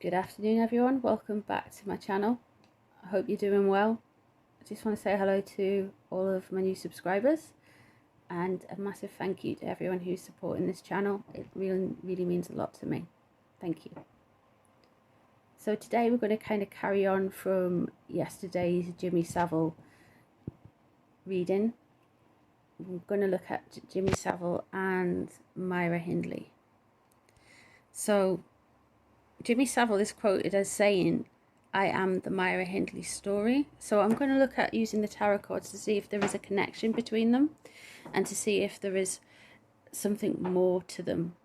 Good afternoon everyone, welcome back to my channel. I hope you're doing well. I just want to say hello to all of my new subscribers and a massive thank you to everyone who's supporting this channel. It really means a lot to me. Thank you. So today we're going to kind of carry on from yesterday's Jimmy Savile reading. We're going to look at Jimmy Savile and Myra Hindley. So Jimmy Savile is quoted as saying, "I am the Myra Hindley story." So I'm going to look at using the tarot cards to see if there is a connection between them and to see if there is something more to them.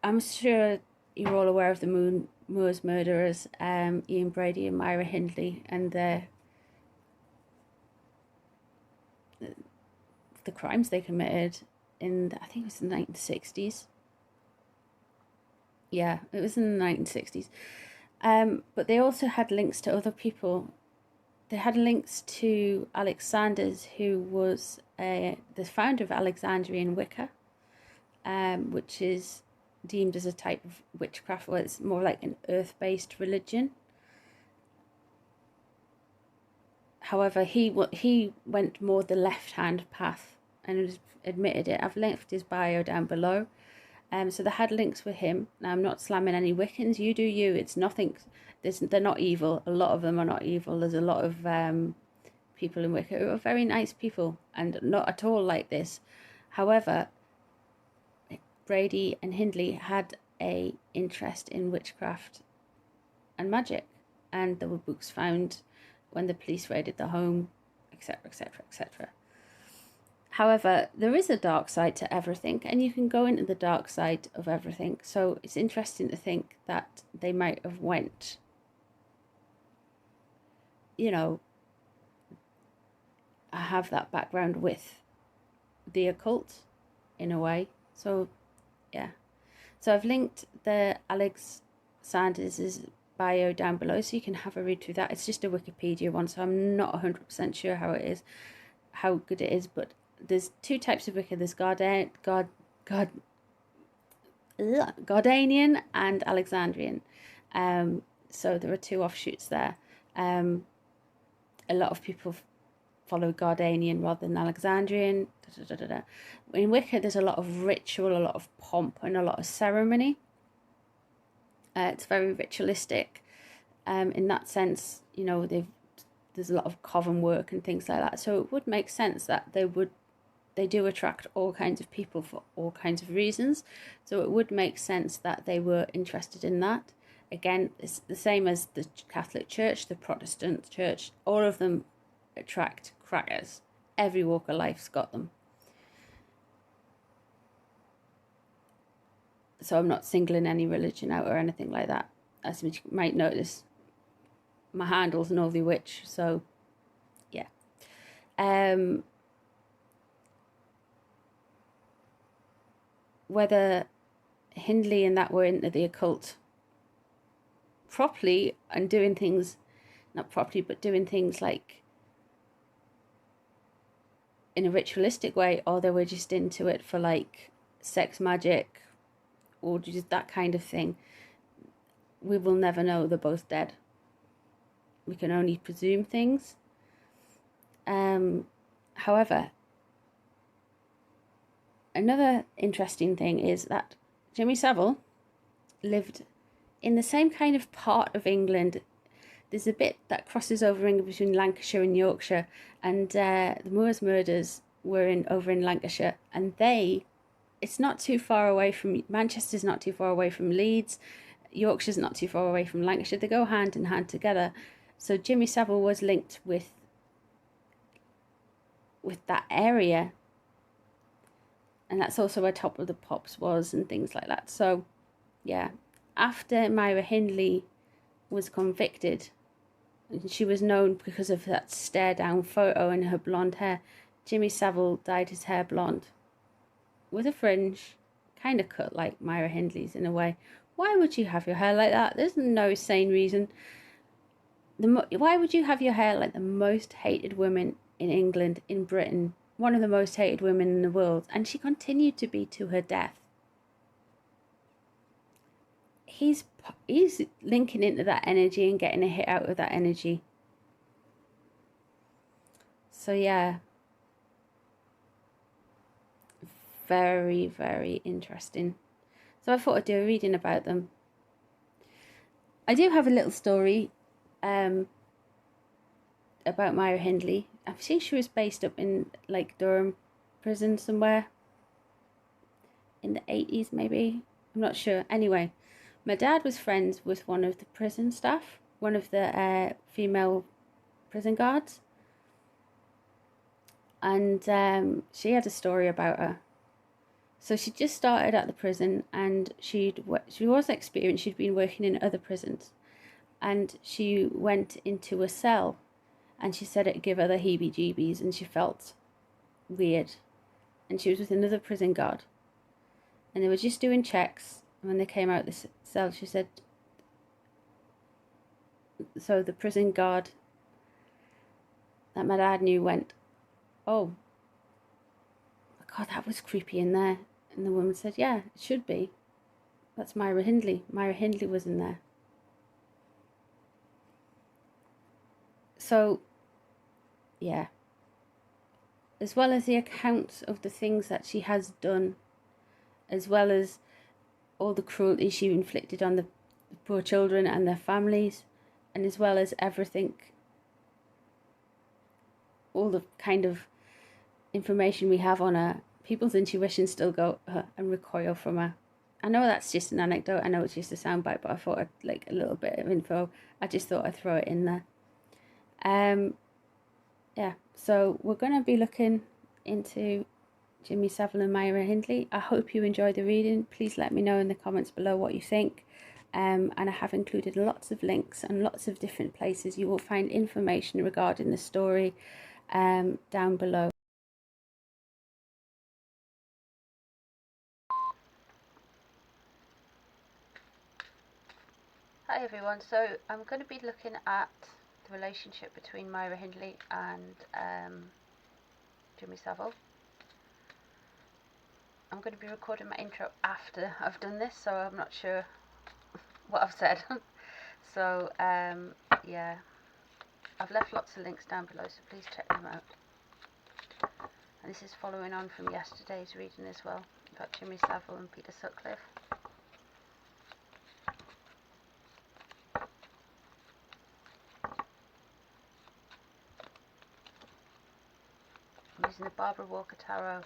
I'm sure you're all aware of the Moors murderers, Ian Brady and Myra Hindley, and the crimes they committed in, I think it was the 1960s. Yeah, it was in the 1960s. But they also had links to other people. They had links to Alexander's, who was the founder of Alexandrian Wicca, which is deemed as a type of witchcraft where it's more like an earth-based religion. However, he went more the left-hand path and admitted it. I've linked his bio down below. So they had links with him. Now, I'm not slamming any Wiccans. You do you. It's nothing. They're not evil. A lot of them are not evil. There's a lot of people in Wicca who are very nice people and not at all like this. However, Brady and Hindley had a interest in witchcraft and magic, and there were books found when the police raided the home, etc., etc., etc. However, there is a dark side to everything, and you can go into the dark side of everything. So it's interesting to think that they might have went, you know, I have that background with the occult in a way. So, yeah. So I've linked the Alexander's bio down below so you can have a read through that. It's just a Wikipedia one, so I'm not 100% sure how good it is, but there's two types of Wicca. There's Gardanian and Alexandrian. So there are two offshoots there. A lot of people follow Gardanian rather than Alexandrian. In Wicca, there's a lot of ritual, a lot of pomp, and a lot of ceremony. It's very ritualistic. In that sense, you know, there's a lot of coven work and things like that. So it would make sense that they do attract all kinds of people for all kinds of reasons. So it would make sense that they were interested in that. Again, it's the same as the Catholic Church, the Protestant Church. All of them attract crackers. Every walk of life's got them. So I'm not singling any religion out or anything like that. As you might notice, my handle's Northumberlandwitch, so yeah. Whether Hindley and that were into the occult properly and doing things, not properly, but doing things like in a ritualistic way, or they were just into it for like sex magic or just that kind of thing, we will never know. They're both dead. We can only presume things. However, another interesting thing is that Jimmy Savile lived in the same kind of part of England. There's a bit that crosses over in between Lancashire and Yorkshire, and the Moors murders were over in Lancashire, and it's not too far away from Manchester's, not too far away from Leeds. Yorkshire's not too far away from Lancashire. They go hand in hand together. So Jimmy Savile was linked with that area, and that's also where Top of the Pops was and things like that. So yeah, after Myra Hindley was convicted, and she was known because of that stare down photo and her blonde hair, Jimmy Savile dyed his hair blonde with a fringe, kind of cut like Myra Hindley's in a way. Why would you have your hair like that? There's no sane reason. Why would you have your hair like the most hated woman in England, in Britain, one of the most hated women in the world, and she continued to be to her death? he's linking into that energy and getting a hit out of that energy. So yeah, very, very interesting. So I thought I'd do a reading about them. I do have a little story about Myra Hindley. I think she was based up in like Durham prison somewhere in the 80s maybe. I'm not sure. Anyway, my dad was friends with one of the prison staff, one of the female prison guards. And she had a story about her. So she just started at the prison, and she was experienced. She'd been working in other prisons, and she went into a cell, and she said it gave her the heebie-jeebies, and she felt weird. And she was with another prison guard, and they were just doing checks. And when they came out the cell, she said, so the prison guard that my dad knew went, "Oh, God, that was creepy in there." And the woman said, "Yeah, it should be. That's Myra Hindley. Myra Hindley was in there." So, yeah. As well as the accounts of the things that she has done, as well as all the cruelty she inflicted on the poor children and their families, and as well as everything, all the kind of information we have on her, people's intuition still go and recoil from her. I know that's just an anecdote, I know it's just a soundbite, but I thought I'd like a little bit of info. I just thought I'd throw it in there. Yeah, so we're going to be looking into Jimmy Savile and Myra Hindley. I hope you enjoyed the reading. Please let me know in the comments below what you think. And I have included lots of links and lots of different places you will find information regarding the story down below. Hi everyone, so I'm going to be looking at the relationship between Myra Hindley and Jimmy Savile. I'm going to be recording my intro after I've done this, so I'm not sure what I've said. So yeah, I've left lots of links down below, so please check them out. And this is following on from yesterday's reading as well, about Jimmy Savile and Peter Sutcliffe. I'm using the Barbara Walker Tarot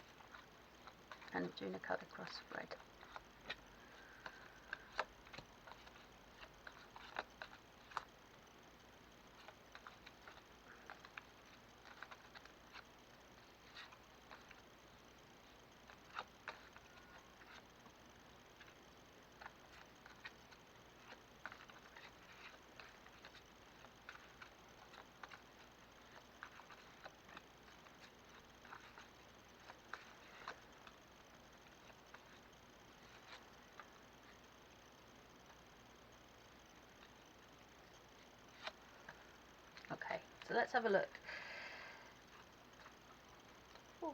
and doing a cut across spread. Okay, so let's have a look. Ooh.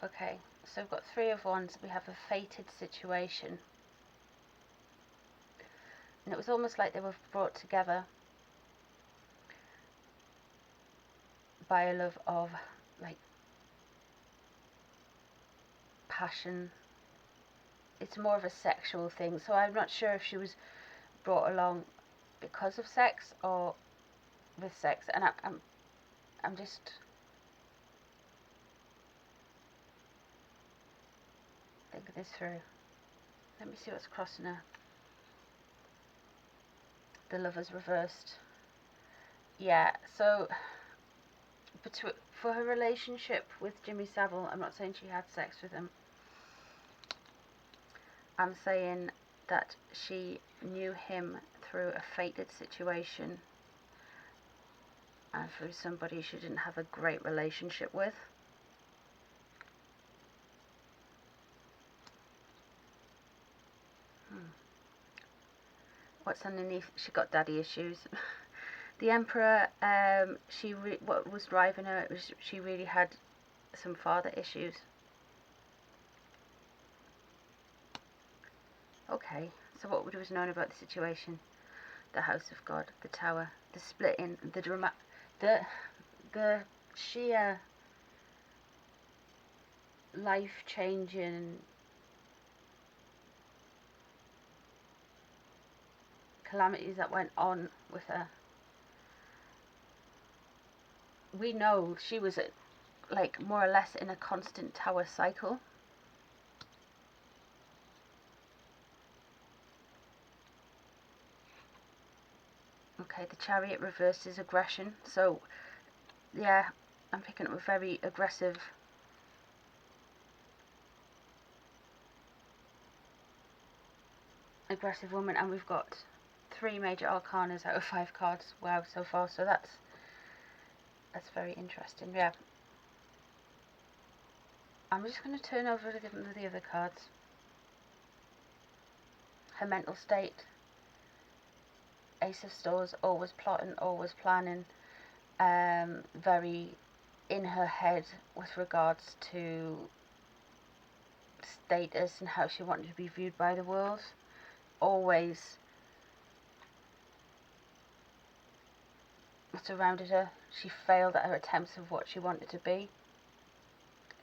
Okay, so we've got 3 of Wands. We have a fated situation. And it was almost like they were brought together by a love of, like, passion. It's more of a sexual thing, so I'm not sure if she was brought along because of sex or with sex. And I'm just thinking this through. Let me see what's crossing her. The Lovers reversed. Yeah, so for her relationship with Jimmy Savile, I'm not saying she had sex with him. I'm saying that she knew him through a fated situation and through somebody she didn't have a great relationship with. What's underneath? She got daddy issues. The Emperor, what was driving her, she really had some father issues. Okay, so what was known about the situation? The house of God, the tower, the splitting, the sheer life-changing calamities that went on with her. We know she was like more or less in a constant tower cycle. Okay, the Chariot reverses aggression. So, yeah, I'm picking up a very aggressive woman, and we've got 3 major arcanas out of 5 cards. Wow, so far. So that's very interesting. Yeah. I'm just going to turn over to the other cards. Her mental state. Ace of Swords, always plotting, always planning. Very in her head with regards to status and how she wanted to be viewed by the world. Always surrounded her. She failed at her attempts of what she wanted to be.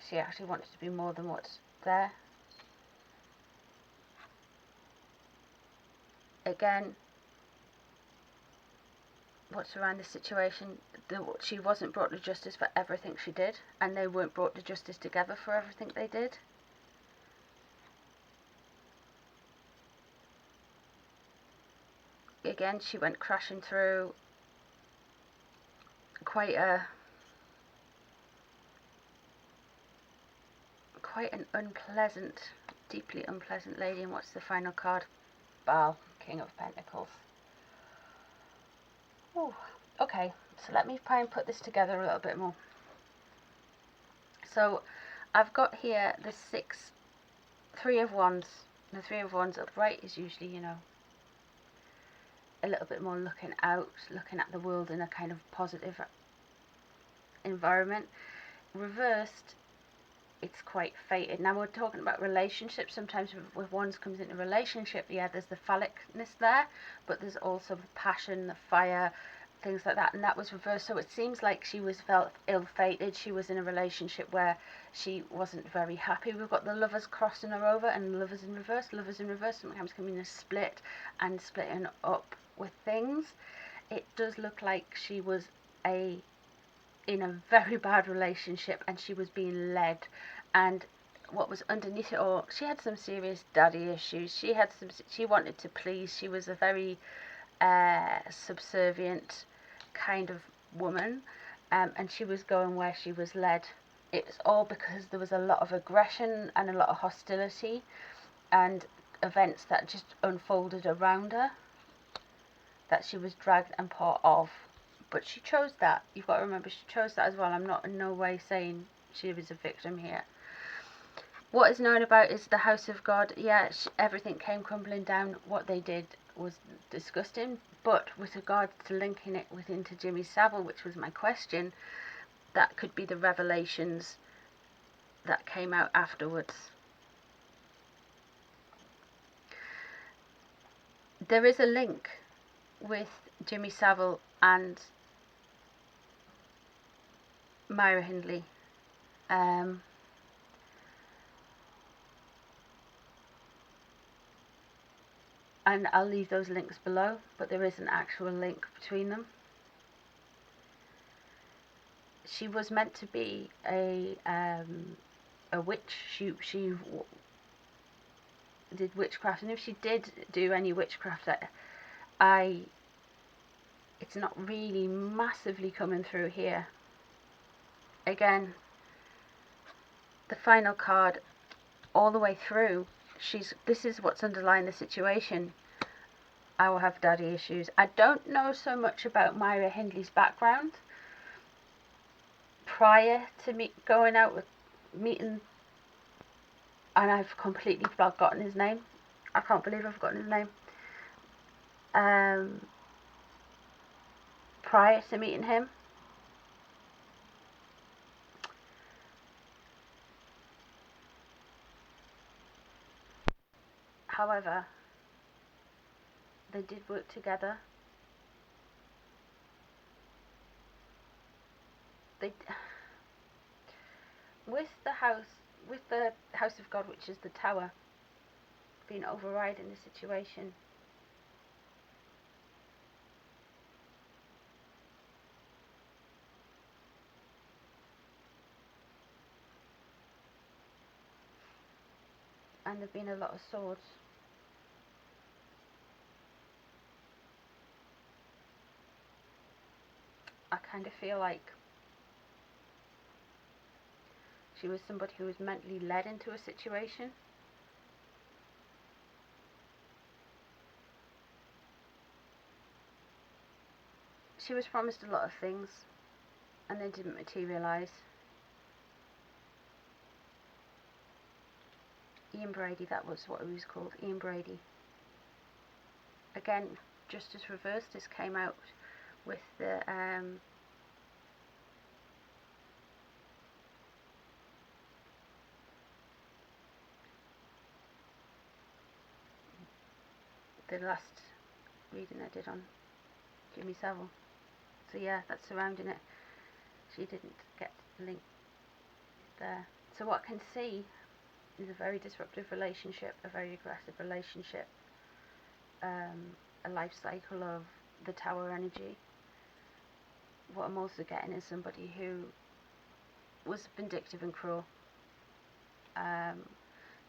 She actually wanted to be more than what's there. Again, what's around the situation, she wasn't brought to justice for everything she did, and they weren't brought to justice together for everything they did. Again, she went crashing through quite an unpleasant, deeply unpleasant lady. And what's the final card? Baal, King of Pentacles. Ooh. Okay, so let me try and put this together a little bit more. So I've got here the 3 of Wands. The 3 of Wands upright is usually, you know, a little bit more looking out, looking at the world in a kind of positive environment. Reversed, it's quite fated. Now we're talking about relationships. Sometimes with Wands comes into relationship, yeah, there's the phallicness there, but there's also the passion, the fire, things like that, and that was reversed. So it seems like she felt ill-fated. She was in a relationship where she wasn't very happy. We've got the Lovers crossing her over, and Lovers in reverse. Lovers in reverse sometimes can mean a split and splitting up with things. It does look like she was in a very bad relationship, and she was being led, and what was underneath it all, she had some serious daddy issues. She wanted to please. She was a very subservient kind of woman, and she was going where she was led. It's all because there was a lot of aggression and a lot of hostility and events that just unfolded around her that she was dragged and part of. But she chose that. You've got to remember, she chose that as well. I'm not in no way saying she was a victim here. What is known about is the House of God. Yeah, everything came crumbling down. What they did was disgusting. But with regards to linking it into Jimmy Savile, which was my question, that could be the revelations that came out afterwards. There is a link with Jimmy Savile and Myra Hindley. And I'll leave those links below, but there is an actual link between them. She was meant to be a witch. She did witchcraft, and if she did do any witchcraft, it's not really massively coming through here. Again, the final card all the way through, this is what's underlying the situation. I will have daddy issues. I don't know so much about Myra Hindley's background prior to going out with meeting, and I've completely forgotten his name. I can't believe I've forgotten his name. Prior to meeting him, however, They did work together. They, with the house of God, which is the tower, being overriding the situation, and there've been a lot of swords. I kind of feel like she was somebody who was mentally led into a situation. She was promised a lot of things and they didn't materialise. Ian Brady, that was what he was called, Ian Brady. Again, Justice Reversed, this came out with the last reading I did on Jimmy Savile. So yeah, that's surrounding it. She didn't get the link there. So what I can see is a very disruptive relationship, a very aggressive relationship, a life cycle of the tower energy. What I'm also getting is somebody who was vindictive and cruel.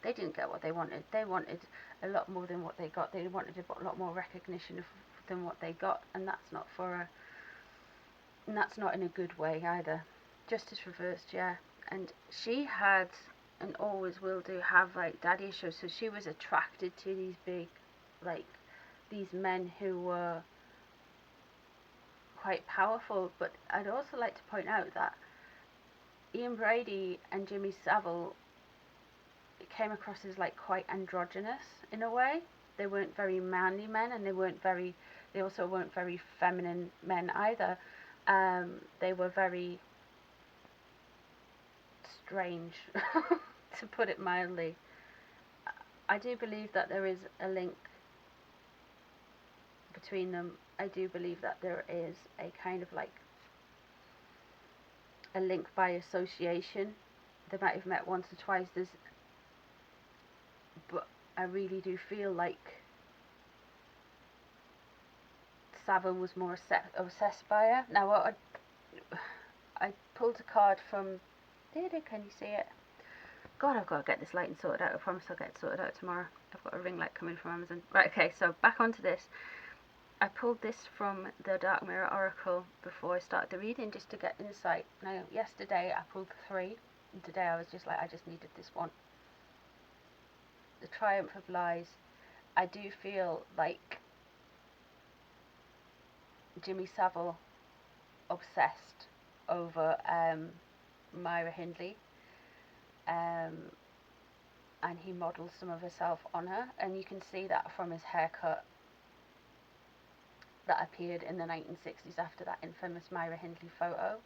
They didn't get what they wanted. They wanted a lot more than what they got. They wanted a lot more recognition than what they got, and that's not and that's not in a good way either. Justice Reversed, yeah. And she had, and always will do, have like daddy issues. So she was attracted to these big, like, these men who were quite powerful. But I'd also like to point out that Ian Brady and Jimmy Savile came across as like quite androgynous in a way. They weren't very manly men, and they also weren't very feminine men either. They were very strange, to put it mildly. I do believe that there is a link between them. I do believe that there is a kind of like a link by association. They might have met once or twice. But I really do feel like Savile was more obsessed by her. Now, I pulled a card from... Can you see it? God, I've got to get this lighting sorted out. I promise I'll get it sorted out tomorrow. I've got a ring light coming from Amazon. Right, okay, so back onto this. I pulled this from the Dark Mirror Oracle before I started the reading, just to get insight. Now, yesterday I pulled 3, and today I was just like, I just needed this one. The Triumph of Lies. I do feel like Jimmy Savile obsessed over Myra Hindley, and he modelled some of herself on her, and you can see that from his haircut that appeared in the 1960s after that infamous Myra Hindley photo.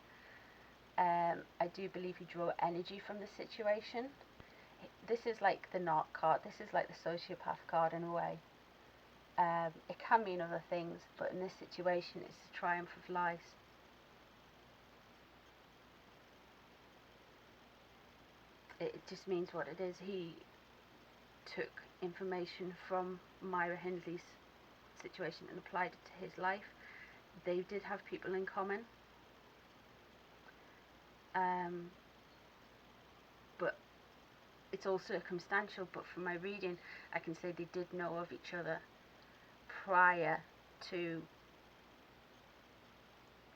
I do believe he drew energy from the situation. This is like the narc card. This is like the sociopath card in a way. It can mean other things, but in this situation it's the Triumph of Lies. It just means what it is. He took information from Myra Hindley's situation and applied it to his life. They did have people in common. But it's all circumstantial, but from my reading I can say they did know of each other prior to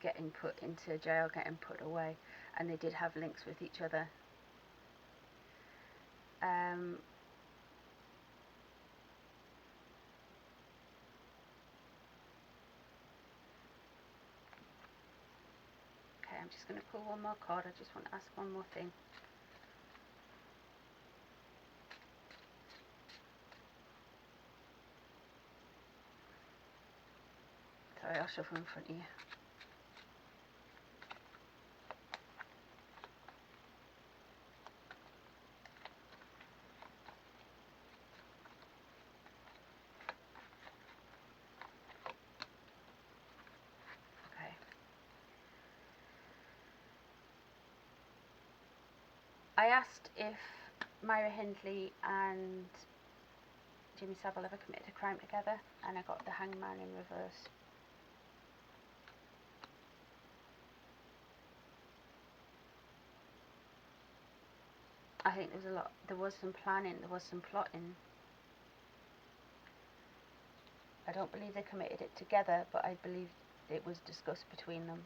getting put into jail, getting put away, and they did have links with each other. Okay, I'm just going to pull one more card. I just want to ask one more thing. Sorry, I'll shuffle in front of you. I asked if Myra Hindley and Jimmy Savile ever committed a crime together, and I got the Hangman in reverse. I think there was some planning, there was some plotting. I don't believe they committed it together, but I believe it was discussed between them.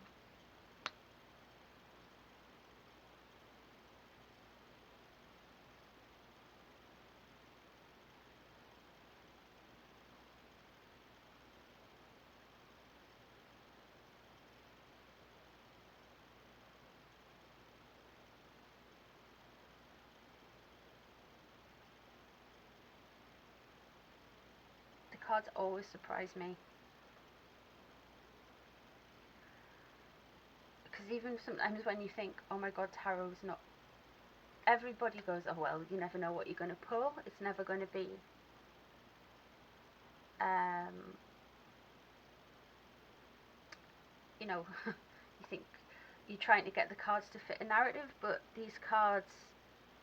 The cards always surprise me. Because even sometimes when you think, oh my god, tarot's not... Everybody goes, oh well, you never know what you're going to pull. It's never going to be... you know, you think you're trying to get the cards to fit a narrative, but these cards,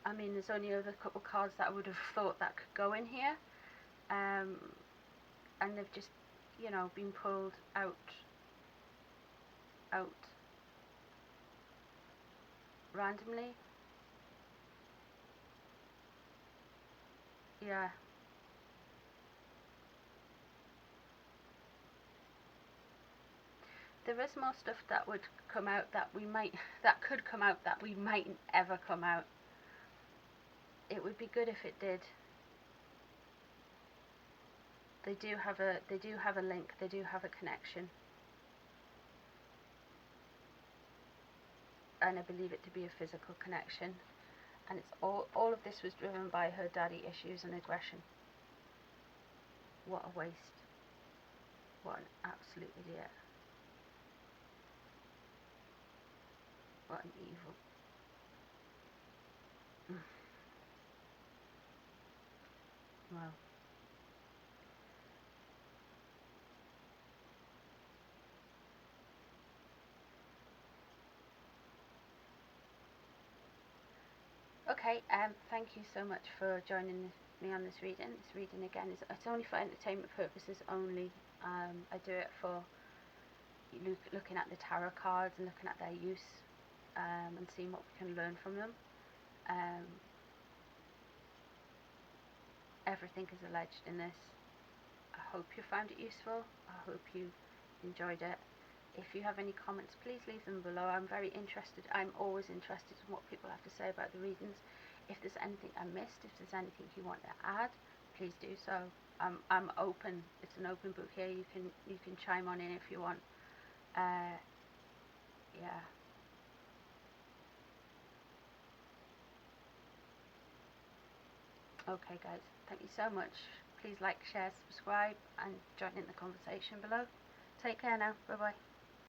I mean, there's only a couple cards that I would have thought that could go in here. And they've just, you know, been pulled out randomly. Yeah. There is more stuff that would come out that could come out that we mightn't ever come out. It would be good if it did. They do have a link, they do have a connection. And I believe it to be a physical connection. And it's all of this was driven by her daddy issues and aggression. What a waste. What an absolute idiot. What an evil. Wow. Okay, thank you so much for joining me on this reading. This reading again it's only for entertainment purposes only. I do it for looking at the tarot cards and looking at their use, and seeing what we can learn from them. Everything is alleged in this. I hope you found it useful. I hope you enjoyed it. If you have any comments, please leave them below. I'm very interested. I'm always interested in what people have to say about the readings. If there's anything I missed, if there's anything you want to add, please do so. I'm open. It's an open book here. You can chime on in if you want. Yeah. Okay, guys. Thank you so much. Please like, share, subscribe, and join in the conversation below. Take care now. Bye bye.